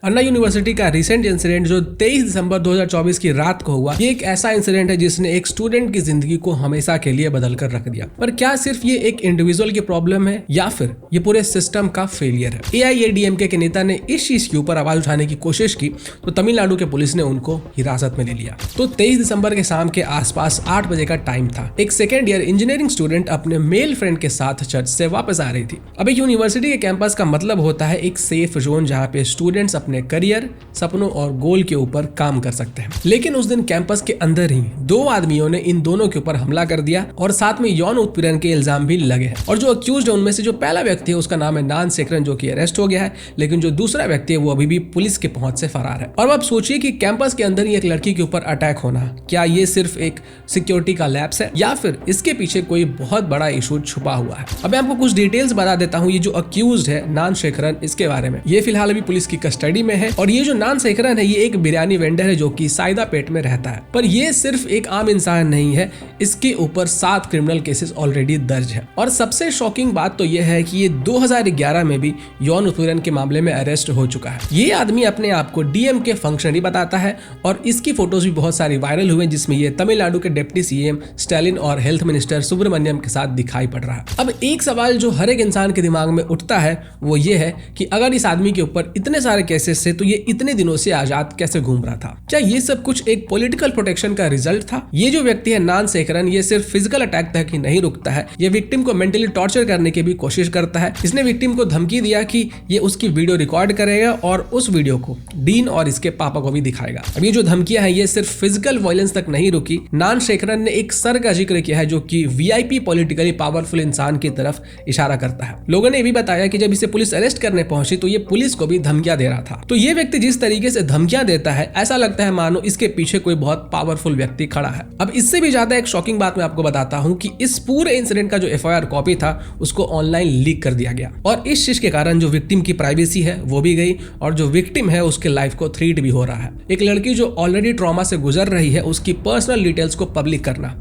अन्ना university का recent incident जो 23 दिसंबर 2024 की रात को हुआ, ये एक ऐसा इंसिडेंट है जिसने एक स्टूडेंट की जिंदगी को हमेशा के लिए बदल कर रख दिया। पर क्या सिर्फ ये एक इंडिविजुअल की प्रॉब्लम है या फिर ये पूरे सिस्टम का फेलियर है? AIADMK के नेता ने इस चीज के ऊपर आवाज उठाने की कोशिश की तो तमिलनाडु के पुलिस ने उनको हिरासत में ले लिया। तो 23 दिसंबर के शाम के आसपास 8 बजे का टाइम था। एक सेकेंड ईयर इंजीनियरिंग स्टूडेंट अपने मेल फ्रेंड के साथ चर्च से वापस आ रही थी। अब एक यूनिवर्सिटी के कैंपस का मतलब होता है एक सेफ जोन जहाँ पे स्टूडेंट्स अपने करियर, सपनों और गोल के ऊपर काम कर सकते हैं। लेकिन उस दिन कैंपस के अंदर ही 2 आदमियों ने इन दोनों के ऊपर हमला कर दिया और साथ में यौन उत्पीड़न के इल्जाम भी लगे हैं। और जो अक्यूज्ड है उनमें से जो पहला व्यक्ति है उसका नाम है नान शेखरन, जो कि अरेस्ट हो गया है, लेकिन जो दूसरा व्यक्ति है वो अभी भी पुलिस के पहुंच से फरार है। और अब सोचिए कि कैंपस के अंदर ही एक लड़की के ऊपर अटैक होना, क्या ये सिर्फ एक सिक्योरिटी का लैप्स है या फिर इसके पीछे कोई बहुत बड़ा इशू छुपा हुआ है? अब मैं आपको कुछ डिटेल्स बता देता हूँ। ये जो अक्यूज्ड है नान शेखरन, इसके बारे में, ये फिलहाल अभी पुलिस की कस्टडी में है। और ये जो नान शेखरन है ये एक बिरयानी वेंडर है जो कि साइदापेट में रहता है। पर ये सिर्फ एक आम इंसान नहीं है, इसके ऊपर 7 क्रिमिनल केसेस ऑलरेडी दर्ज है। और सबसे शॉकिंग बात तो यह है कि ये 2011 में भी यौन उत्पीड़न के मामले में अरेस्ट हो चुका है। ये आदमी अपने आप को DMK फंक्शनरी बताता है और इसकी फोटोज भी बहुत सारी वायरल हुए जिसमें ये तमिलनाडु के डिप्टी CM स्टालिन और हेल्थ मिनिस्टर सुब्रमण्यम के साथ दिखाई पड़ रहा है। अब एक सवाल जो हर एक इंसान के दिमाग में उठता है वो ये है कि अगर इस आदमी के ऊपर इतने सारे केसेस थे तो ये इतने दिनों से आजाद कैसे घूम रहा था? क्या ये सब कुछ एक पॉलिटिकल प्रोटेक्शन का रिजल्ट था? ये जो व्यक्ति है नान शेखरन, ये सिर्फ फिजिकल अटैक तक ही नहीं रुकता है, ये विक्टिम को मेंटली टॉर्चर करने की भी कोशिश करता है। इसने विक्टिम को धमकी दिया कि ये उसकी वीडियो रिकॉर्ड करेगा और उस वीडियो को डीन और इसके पापा को भी दिखाएगा। अब ये जो धमकियां हैं ये सिर्फ फिजिकल वायलेंस तक नहीं रुकी। नान शेखरन ने एक सर का जिक्र किया है जो कि VIP पॉलिटिकली पावरफुल इंसान की तरफ इशारा करता है। लोगों ने भी बताया कि जब इसे पुलिस अरेस्ट करने पहुंची तो ये पुलिस को भी धमकियां दे रहा था। तो ये व्यक्ति जिस तरीके से धमकियां देता है ऐसा लगता है मानो इसके पीछे कोई बहुत पावरफुल व्यक्ति खड़ा है। अब इससे भी ज्यादा एक शॉकिंग बात मैं आपको बताता हूं कि इस पूरे इंसिडेंट का जो FIR कॉपी था उसको ऑनलाइन लीक कर दिया गया और इस चीज के कारण जो विक्टिम की प्राइवेसी है वो भी गई और जो विक्टिम है उसके लाइफ को थ्रेट भी हो रहा है। एक लड़की जो ऑलरेडी ट्रॉमा से गुजर रही है उसकी पर्सनल डिटेल्स को पब्लिक करना,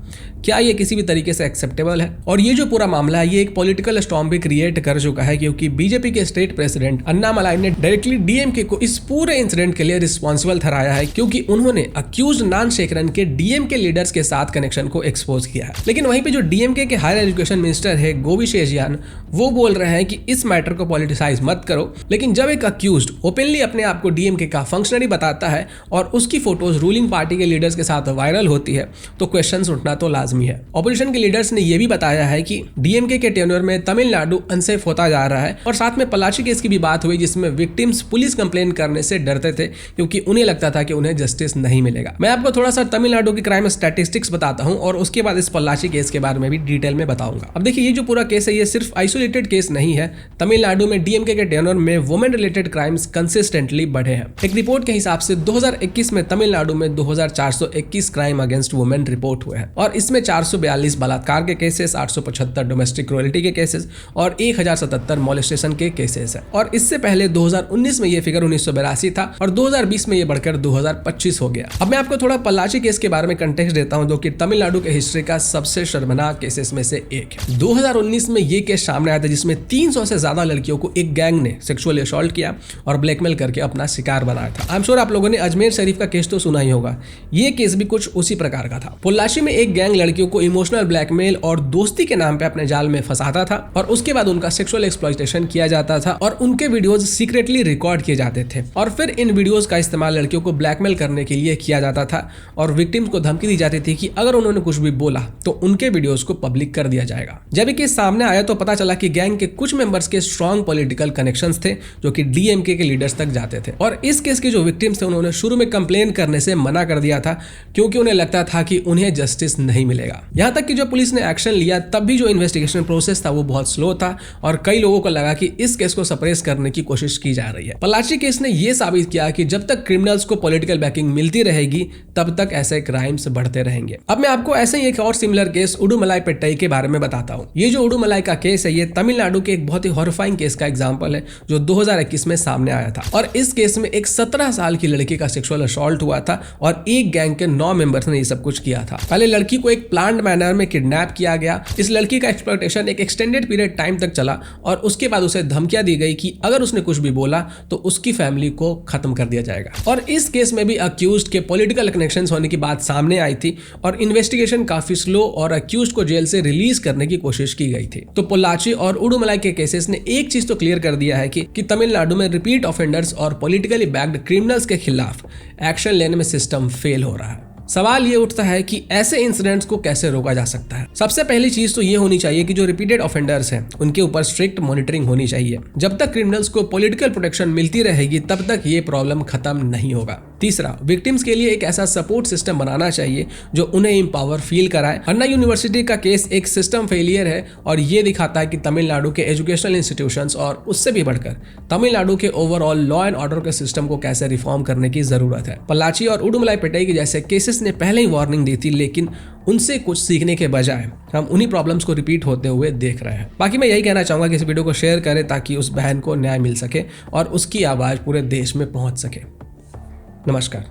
क्या ये किसी भी तरीके से एक्सेप्टेबल है? और ये जो पूरा मामला है ये एक पॉलिटिकल स्टॉर्म भी क्रिएट कर चुका है क्योंकि BJP के स्टेट प्रेसिडेंट अन्नामलाई ने डायरेक्टली DMK को इस पूरे इंसिडेंट के लिए रिस्पॉन्सिबल ठहराया है क्योंकि उन्होंने अक्यूज्ड नान शेखरन के DMK लीडर्स के साथ कनेक्शन को एक्सपोज किया है। लेकिन वहीं पे जो DMK के हायर एजुकेशन मिनिस्टर है गोवी शेजियान, वो बोल रहे हैं कि इस मैटर को पॉलिटिसाइज मत करो। लेकिन जब एक अक्यूज्ड ओपनली अपने आप को DMK का फंक्शनरी बताता है और उसकी फोटोज रूलिंग पार्टी के लीडर्स के साथ वायरल होती है तो क्वेश्चंस उठना तो लाजमी है। ऑपोजिशन के लीडर्स ने यह भी बताया है कि DMK के टेन्योर में तमिलनाडु अनसेफ होता जा रहा है और साथ में पलाची केस की भी बात हुई जिसमें विक्टिम्स पुलिस कंप्लेन करने से डरते थे क्योंकि उन्हें लगता था कि उन्हें जस्टिस नहीं मिलेगा। मैं आपको थोड़ा सा तमिलनाडु की क्राइम स्टैटिस्टिक्स बताता हूं और उसके बाद इस पलाची केस के बारे में भी डिटेल में बताऊंगा। अब देखिए ये जो पूरा केस है ये सिर्फ आइसोलेटेड केस नहीं है। तमिलनाडु में DMK के टेन्योर में वुमेन रिलेटेड क्राइम्स कंसिस्टेंटली बढ़े हैं। एक रिपोर्ट के हिसाब से 2021 में तमिलनाडु में 2421 क्राइम अगेंस्ट वुमेन रिपोर्ट हुए हैं और इसमें 442 बलात्कार के केसेस, 875 डोमेस्टिक क्रूएल्टी के केसेस और 1077 मॉलेस्टेशन के केसेस है। और इससे पहले 2019 में ये फिगर 1982 था और 2020 में ये बढ़कर 2025 हो गया। अब मैं आपको थोड़ा पलाची केस के बारे में कंटेक्स्ट देता हूं जो कि तमिलनाडु के हिस्ट्री का सबसे शर्मनाक केसेस में से एक है। 2019 में ये केस सामने आया था जिसमें 300 से ज्यादा लड़कियों को एक गैंग ने सेक्सुअली असॉल्ट किया और ब्लैकमेल करके अपना शिकार बनाया था। आई एम श्योर आप लोगों ने अजमेर शरीफ का केस तो सुना ही होगा। ये केस भी कुछ उसी प्रकार का था। पोल्लाची में एक गैंग लड़कियों को इमोशनल ब्लैकमेल और दोस्ती के नाम पे अपने जाल में फंसाता था और उसके बाद उनका सेक्सुअल एक्सप्लॉयटेशन किया जाता था और उनके वीडियोज सीक्रेटली रिकॉर्ड किए जाते थे और फिर इन वीडियोज का इस्तेमाल लड़कियों को ब्लैकमेल करने के लिए किया जाता था और विक्टिम्स को धमकी दी जाती थी कि अगर उन्होंने कुछ भी बोला तो उनके वीडियोज को पब्लिक कर दिया जाएगा। जब ये केस सामने आया तो पता चला कि गैंग के कुछ मेंबर्स के स्ट्रॉन्ग पॉलिटिकल कनेक्शंस थे जो कि DMK के लीडर्स तक जाते थे और इस केस के जो विक्टिम्स थे उन्होंने शुरू में कंप्लेन करने से मना कर दिया था क्योंकि उन्हें लगता था कि उन्हें जस्टिस नहीं मिलेगा। यहाँ तक कि जब पुलिस ने एक्शन लिया तब भी जो इन्वेस्टिगेशन प्रोसेस था वो बहुत स्लो था और कई लोगों को लगा कि इस केस को सप्रेस करने की कोशिश की जा रही है। पलाची केस ने यह साबित किया कि जब तक क्रिमिनल्स को पॉलिटिकल बैकिंग मिलती रहेगी तब तक ऐसे क्राइम्स बढ़ते रहेंगे। अब मैं आपको ऐसे ही एक और सिमिलर केस उडुमलाई पेट्टाई के बारे में बताता हूँ। ये जो उडुमलाई का केस है ये तमिलनाडु के एक बहुत ही हॉरिफाइंग केस का एग्जाम्पल है जो 2021 में सामने आया था और इस केस में एक 17 साल की लड़की का सेक्सुअल असॉल्ट हुआ था और एक गैंग के 9 मेंबर्स ने ये सब कुछ किया था। पहले लड़की को एक प्लान्ड मैनर में किडनैप किया गया। इस लड़की का एक्सप्लॉयटेशन एक एक्सटेंडेड पीरियड टाइम तक चला और उसके बाद उसे धमकियां दी गई कि अगर उसने कुछ भी बोला तो उसकी फैमिली को खत्म कर दिया जाएगा। और इस केस में भी अक्यूज्ड के पॉलिटिकल कनेक्शंस होने की बात सामने आई थी और इन्वेस्टिगेशन काफी स्लो और अक्यूज्ड को जेल से रिलीज करने की कोशिश की गई थी। तो पोल्लाची और उडुमलाई के केसेस ने एक चीज तो क्लियर कर दिया है कि तमिलनाडु में रिपीट ऑफेंडर्स और पॉलिटिकली बैक्ड क्रिमिनल्स के खिलाफ एक्शन लेने में सिस्टम फेल हो रहा है। सवाल ये उठता है कि ऐसे इंसिडेंट्स को कैसे रोका जा सकता है। सबसे पहली चीज तो ये होनी चाहिए कि जो रिपीटेड ऑफेंडर्स हैं उनके ऊपर स्ट्रिक्ट मॉनिटरिंग होनी चाहिए। जब तक क्रिमिनल्स को पॉलिटिकल प्रोटेक्शन मिलती रहेगी तब तक ये प्रॉब्लम खत्म नहीं होगा। तीसरा, विक्टिम्स के लिए एक ऐसा सपोर्ट सिस्टम बनाना चाहिए जो उन्हें एम्पावर फील कराए। अन्ना यूनिवर्सिटी का केस एक सिस्टम फेलियर है और ये दिखाता है कि तमिलनाडु के एजुकेशनल इंस्टीट्यूशंस और उससे भी बढ़कर तमिलनाडु के ओवरऑल लॉ एंड ऑर्डर के सिस्टम को कैसे रिफॉर्म करने की जरूरत है। पोल्लाची और उडुमलाई पेटाई के जैसे केसेस ने पहले ही वार्निंग दी थी, लेकिन उनसे कुछ सीखने के बजाय हम उन्हीं प्रॉब्लम्स को रिपीट होते हुए देख रहे हैं। बाकी मैं यही कहना चाहूंगा कि इस वीडियो को शेयर करें ताकि उस बहन को न्याय मिल सके और उसकी आवाज पूरे देश में पहुंच सके। नमस्कार।